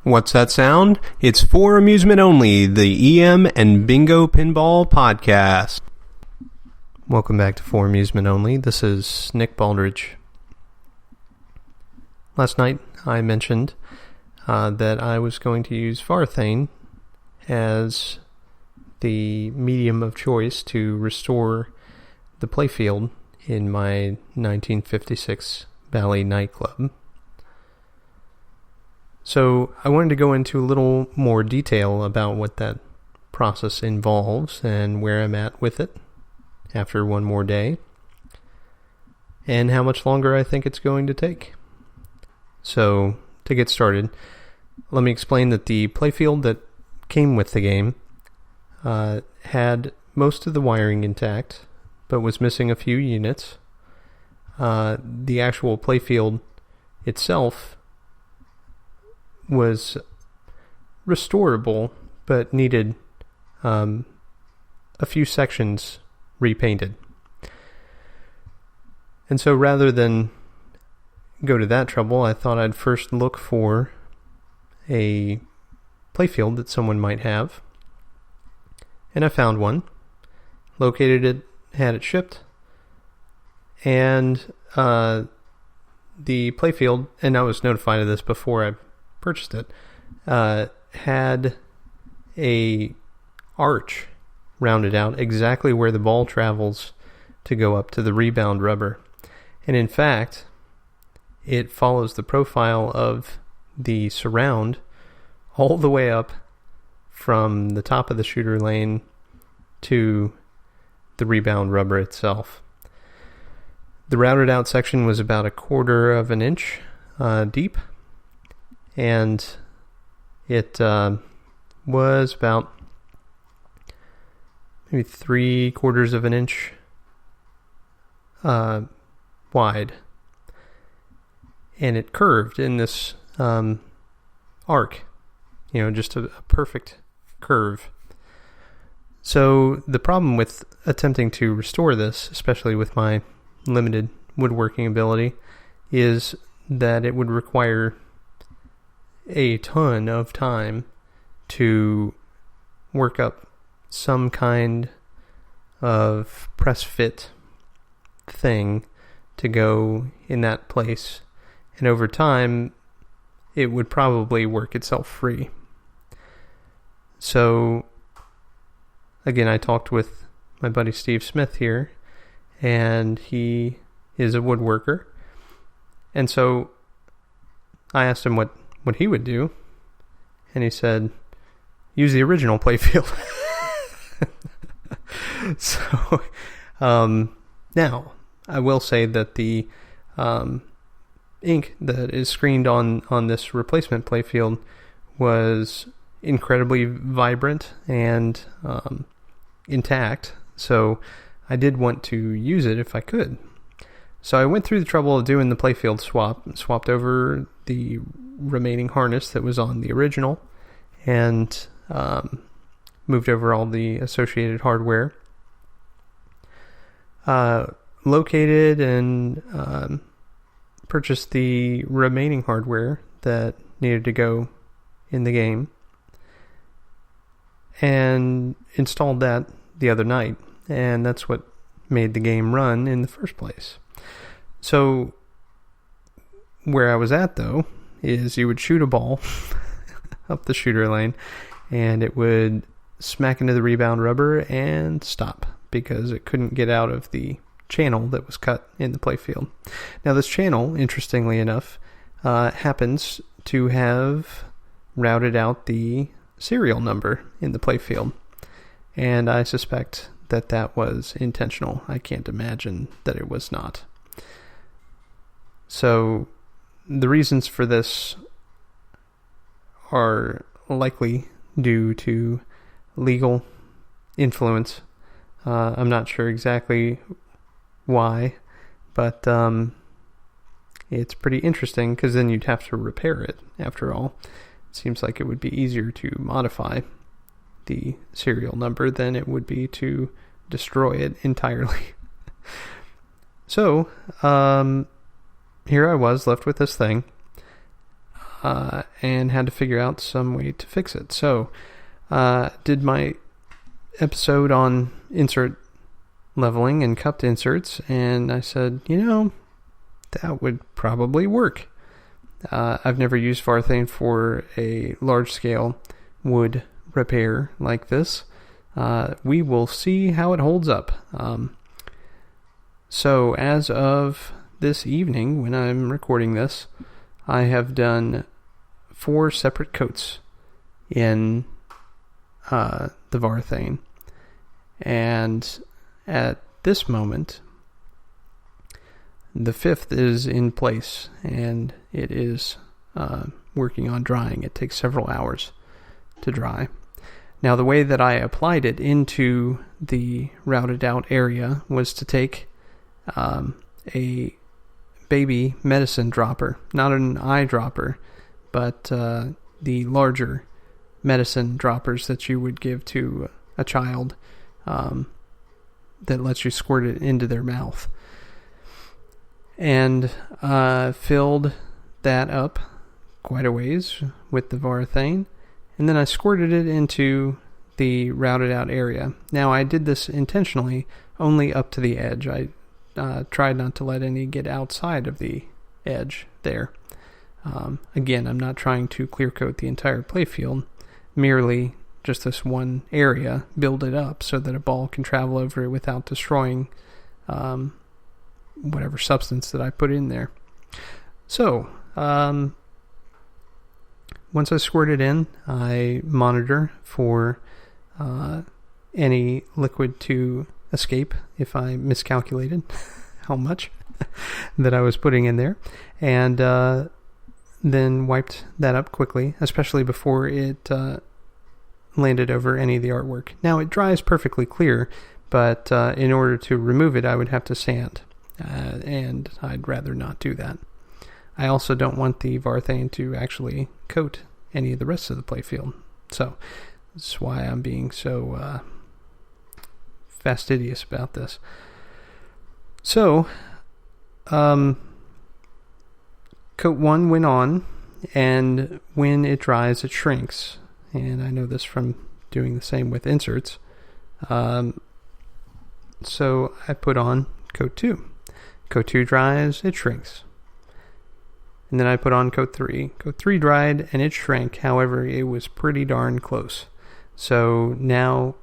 What's that sound? It's For Amusement Only, the EM and Bingo Pinball Podcast. Welcome back to For Amusement Only. This is Nick Baldridge. Last night I mentioned that I was going to use Varathane as the medium of choice to restore the playfield in my 1956 Valley nightclub. So I wanted to go into a little more detail about what that process involves and where I'm at with it after one more day, and how much longer I think it's going to take. So to get started, let me explain that the playfield that came with the game had most of the wiring intact, but was missing a few units. The actual playfield itself was restorable, but needed a few sections repainted. And so rather than go to that trouble, I thought I'd first look for a playfield that someone might have. And I found one, located it, had it shipped, and the playfield, and I was notified of this before I purchased it, had a arch rounded out exactly where the ball travels to go up to the rebound rubber. And in fact, it follows the profile of the surround all the way up from the top of the shooter lane to the rebound rubber itself. The rounded out section was about 1/4 of an inch deep, and it was about maybe 3/4 of an inch wide, and it curved in this arc, just a perfect curve. So the problem with attempting to restore this, especially with my limited woodworking ability, is that it would require a ton of time to work up some kind of press fit thing to go in that place, and over time it would probably work itself free. So again, I talked with my buddy Steve Smith here, and he is a woodworker, and so I asked him what he would do, and he said, use the original playfield. So, now, I will say that the ink that is screened on this replacement playfield was incredibly vibrant and intact, so I did want to use it if I could. So I went through the trouble of doing the playfield swapped over the remaining harness that was on the original, and moved over all the associated hardware. Located and purchased the remaining hardware that needed to go in the game, and installed that the other night, and that's what made the game run in the first place. So where I was at, though, is you would shoot a ball up the shooter lane, and it would smack into the rebound rubber and stop because it couldn't get out of the channel that was cut in the playfield. Now, this channel, interestingly enough, happens to have routed out the serial number in the playfield, and I suspect that was intentional. I can't imagine that it was not. So the reasons for this are likely due to legal influence. I'm not sure exactly why, but it's pretty interesting, because then you'd have to repair it after all. It seems like it would be easier to modify the serial number than it would be to destroy it entirely. So, here I was left with this thing. and had to figure out some way to fix it. So, did my episode on insert leveling and cupped inserts, and I said, that would probably work. I've never used Varathane for a large-scale wood repair like this. We will see how it holds up. So as of this evening, when I'm recording this, I have done 4 separate coats in the Varathane. And at this moment, the 5th is in place, and it is working on drying. It takes several hours to dry. Now, the way that I applied it into the routed out area was to take a baby medicine dropper, not an eyedropper, but the larger medicine droppers that you would give to a child that lets you squirt it into their mouth. And filled that up quite a ways with the Varathane, and then I squirted it into the routed out area. Now, I did this intentionally only up to the edge. I tried not to let any get outside of the edge there. Again, I'm not trying to clear coat the entire playfield, merely just this one area, build it up so that a ball can travel over it without destroying whatever substance that I put in there. So, once I squirt it in, I monitor for any liquid to escape if I miscalculated how much that I was putting in there, and then wiped that up quickly, especially before it landed over any of the artwork. Now, it dries perfectly clear, but in order to remove it, I would have to sand. And I'd rather not do that. I also don't want the Varathane to actually coat any of the rest of the playfield. So, that's why I'm being so fastidious about this. So, coat 1 went on, and when it dries, it shrinks. And I know this from doing the same with inserts. So, I put on coat 2. Coat 2 dries, it shrinks. And then I put on coat 3. Coat 3 dried, and it shrank. However, it was pretty darn close. So now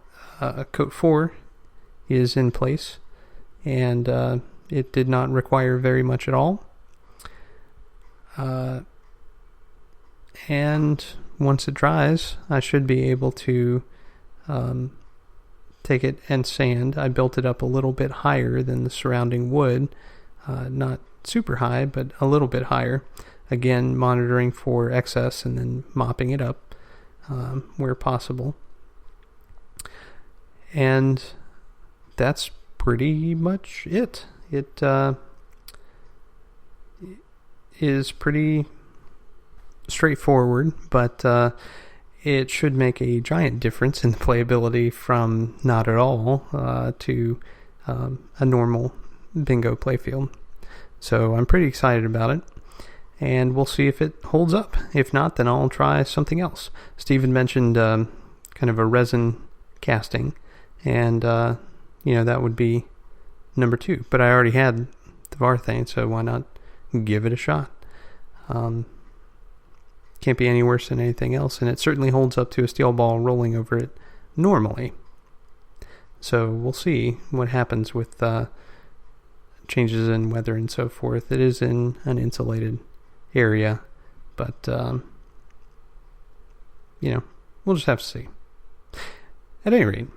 coat 4 is in place, and it did not require very much at all. And once it dries, I should be able to take it and sand. I built it up a little bit higher than the surrounding wood. Not super high, but a little bit higher. Again, monitoring for excess and then mopping it up where possible. And that's pretty much it. It is pretty straightforward, but it should make a giant difference in the playability from not at all to a normal bingo playfield. So I'm pretty excited about it, and we'll see if it holds up. If not, then I'll try something else. Steven mentioned kind of a resin casting, and that would be number 2. But I already had the Varathane, so why not give it a shot? Can't be any worse than anything else, and it certainly holds up to a steel ball rolling over it normally. So we'll see what happens with changes in weather and so forth. It is in an insulated area, but we'll just have to see. At any rate,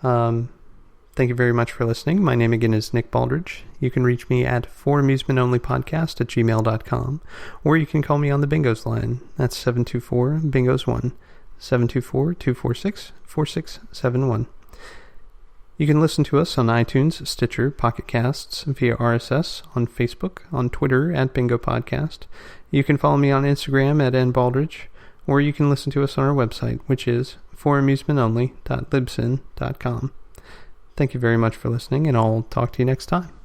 thank you very much for listening. My name again is Nick Baldridge. You can reach me at foramusementonlypodcast@gmail.com, or you can call me on the Bingos line. That's 724-BINGOS1, 724-246-4671. You can listen to us on iTunes, Stitcher, Pocket Casts, via RSS, on Facebook, on Twitter at Bingo Podcast. You can follow me on Instagram at nbaldridge, or you can listen to us on our website, which is foramusementonly.libsyn.com. Thank you very much for listening, and I'll talk to you next time.